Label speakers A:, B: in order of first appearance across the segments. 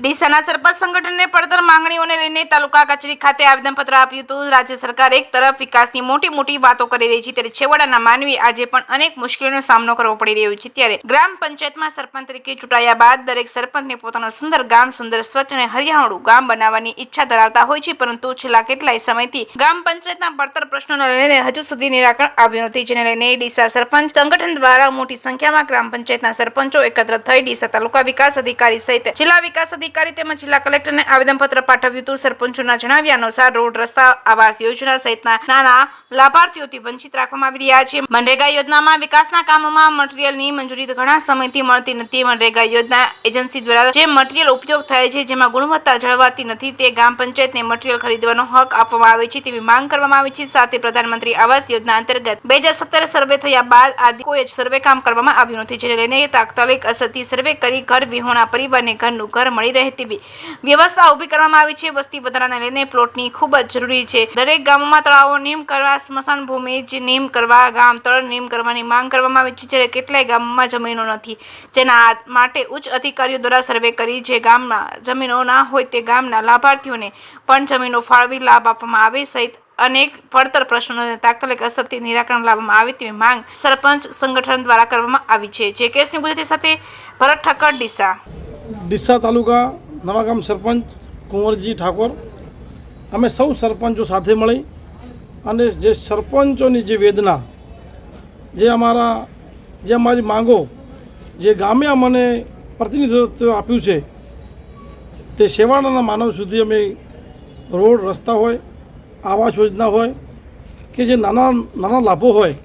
A: ડીસાના સરપંચ સંગઠનને પડતર માંગણીઓને લઈને તાલુકા કચેરી ખાતે આવેદનપત્ર આપ્યું હતું। રાજ્ય સરકાર એક તરફ વિકાસની મોટી વાતો કરી રહી છે, ત્યારે છેવાડાના માનવી આજે પણ અનેક મુશ્કેલીઓનો સામનો કરવો પડી રહ્યો છે। ત્યારે ગ્રામ પંચાયતમાં સરપંચ તરીકે ચૂંટાયા બાદ દરેક સરપંચને પોતાનું સુંદર ગામ, સુંદર, સ્વચ્છ અને હરિયાળું ગામ બનાવવાની ઈચ્છા ધરાવતા હોય છે, પરંતુ છેલ્લા કેટલાય સમયથી ગ્રામ પંચાયતના પડતર પ્રશ્નોને લઈને હજુ સુધી નિરાકરણ આવ્યું નથી, જેને લઈને ડીસા સરપંચ સંગઠન દ્વારા મોટી સંખ્યામાં ગ્રામ પંચાયતના સરપંચો એકત્ર થઈ ડીસા તાલુકા વિકાસ અધિકારી સહિત જિલ્લા વિકાસ અધિકારી તેમજ જિલ્લા કલેક્ટરને આવેદનપત્ર પાઠવ્યું હતું। સરપંચોના જણાવ્યા અનુસાર રોડ, રસ્તા, આવાસ યોજના સહિતના નાના લાભાર્થીઓથી વંચિત રાખવામાં આવી રહ્યા છે। મનરેગા યોજનામાં વિકાસના કામોમાં મટીરીયલની મંજૂરી ઘણા સમયથી મળતી નથી। મનરેગા યોજના એજન્સી દ્વારા જે મટીરીયલ ઉપયોગ થાય છે, જેમાં ગુણવત્તા જળવાતી નથી, તે ગ્રામ પંચાયતને મટીરીયલ ખરીદવાનો હક આપવામાં આવે છે તેવી માંગ કરવામાં આવી છે। સાથે પ્રધાનમંત્રી આવાસ યોજના અંતર્ગત 2017 સર્વે થયા બાદ આદિ કોઈ જ સર્વે કામ કરવામાં આવ્યું નથી, જેને લઈને તાત્કાલિક અસરથી સર્વે કરી ઘર વિહોણા પરિવારને ઘરનું ઘર મળી રહે તેવી વ્યવસ્થા ઊભી કરવામાં આવી છે। વસ્તી વધારાને લઈને પ્લોટની ખૂબ જ જરૂરી છે। દરેક ગામોમાં તળાવો નિયમ કરવા, સ્મશાન ભૂમિ નિયમ કરવા, ગામ તળ નિયમ કરવાની માંગ કરવામાં આવી છે, જ્યારે કેટલાય ગામોમાં જમીનો નથી, જેના માટે ઉચ્ચ અધિકારીઓ દ્વારા સર્વે કરી જે ગામમાં જમીનો ના હોય તે ગામના લાભાર્થીઓને પણ જમીનો ફાળવી લાભ આપવામાં આવે સહિત અનેક પડતર પ્રશ્નોને તાત્કાલિક અસરથી નિરાકરણ લાવવામાં આવે તેવી માંગ સરપંચ સંગઠન દ્વારા કરવામાં આવી છે। જે કેસની ગુજરાતી સાથે ભરત ઠક્કર,
B: ડીસા તાલુકા નવાગામ સરપંચ કુંવરજી ઠાકોર। અમે સૌ સરપંચો સાથે મળી અને જે સરપંચોની જે વેદના, જે અમારી માંગો, જે ગામે અમને પ્રતિનિધિત્વ આપ્યું છે, તે છેવાડાના માનવ સુધી અમે રોડ, રસ્તા હોય, આવાસ યોજના હોય કે જે નાના લાભો હોય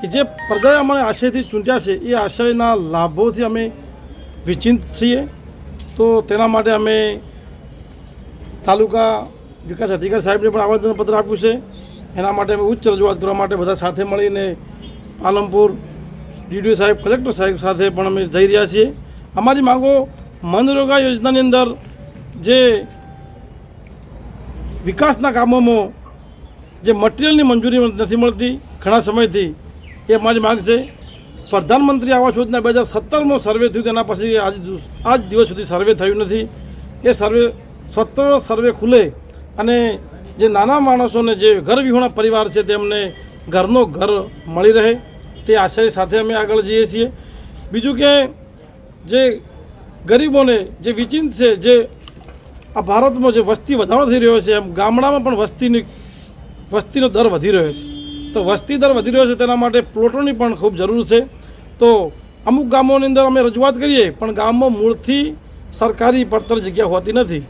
B: કે જે પ્રજાએ અમને આશયથી ચૂંટ્યા છે, એ આશયના લાભોથી અમે વિચિંત છીએ। તો તેના માટે અમે તાલુકા વિકાસ અધિકારી સાહેબને પણ આવેદનપત્ર આપ્યું છે। એના માટે અમે ઉચ્ચ રજૂઆત કરવા માટે બધા સાથે મળીને પાલનપુર ડીડીઓ સાહેબ, કલેક્ટર સાહેબ સાથે પણ અમે જઈ રહ્યા છીએ। અમારી માંગો મનરેગા યોજનાની અંદર જે વિકાસના કામોમાં જે મટીરિયલની મંજૂરી નથી મળતી ઘણા સમયથી, એ અમારી માંગ છે। પ્રધાનમંત્રી આવાસ યોજના 2017માં સર્વે થયું, તેના પછી આજ દિવસ સુધી સર્વે થયું નથી। એ સર્વે સર્વે ખુલે અને જે નાના માણસોને, જે ઘર વિહોણા પરિવાર છે, તેમને ઘરનો ઘર મળી રહે તે આશય સાથે અમે આગળ જઈએ છીએ। બીજું કે જે ગરીબોને જે વિચિંત છે, જે આ ભારતમાં જે વસ્તી વધારો થઈ રહ્યો છે, એમ ગામડામાં પણ વસ્તીનો દર વધી રહ્યો છે। તો વસ્તી દર વધી રહ્યો છે, તેના માટે પ્લોટોની પણ ખૂબ જરૂર છે। તો અમુક ગામોની અંદર અમે રજૂઆત કરીએ, પણ ગામમાં મૂળથી સરકારી પડતર જગ્યા હોતી નથી,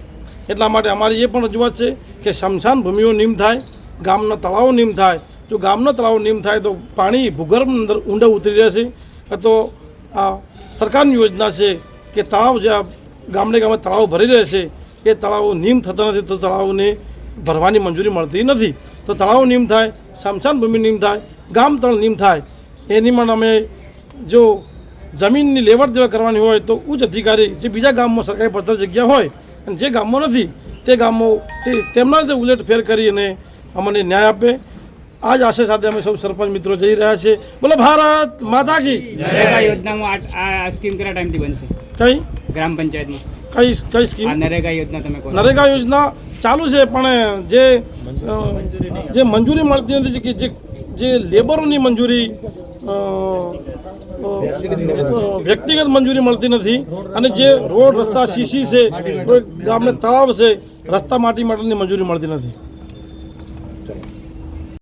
B: એટલા માટે અમારી એ પણ રજૂઆત છે કે સ્મશાન ભૂમિઓ નિયમ થાય, ગામના તળાવો નિયમ થાય। જો ગામના તળાવો નિયમ થાય તો પાણી ભૂગર્ભની અંદર ઊંડા ઉતરી રહેશે। તો આ સરકારની યોજના છે કે તળાવ, જે ગામે તળાવ ભરી રહેશે, એ તળાવો નિયમ થતા નથી, તો તળાવોને ભરવાની મંજૂરી મળતી નથી। તો તળાવ નિયમ થાય, સ્મશાન ભૂમિ નિયમ થાય, ગામ તળ નિયમ થાય। એની પણ અમે જો જમીનની લેવડ દેવડ કરવાની હોય તો ઉચ્ચ અધિકારી, જે બીજા ગામમાં સરકારી પડતર જગ્યા હોય અને જે ગામમાં નથી તે ગામમાં તેમના રીતે ઉલટફેર કરી અને અમને ન્યાય આપે। આ જ આશય સાથે અમે સૌ સરપંચ મિત્રો જઈ રહ્યા છીએ। બોલો ભારત માતા કી।
C: નરેગા યોજનામાં આ સ્કીમ કેટલા ટાઈમથી બનશે?
B: કઈ
C: ગ્રામ પંચાયતની
B: કઈ સ્કીમ?
C: નરેગા યોજના તમે કહો?
B: નરેગા યોજના ચાલુ છે, પણ જે મંજૂરી મળતી નથી, કે જે લેબરોની મંજૂરી, વ્યક્તિગત મંજૂરી મળતી નથી, અને જે રોડ, રસ્તા, સીસી છે, ગામને તળાવ છે, રસ્તા માટેની મંજૂરી મળતી નથી।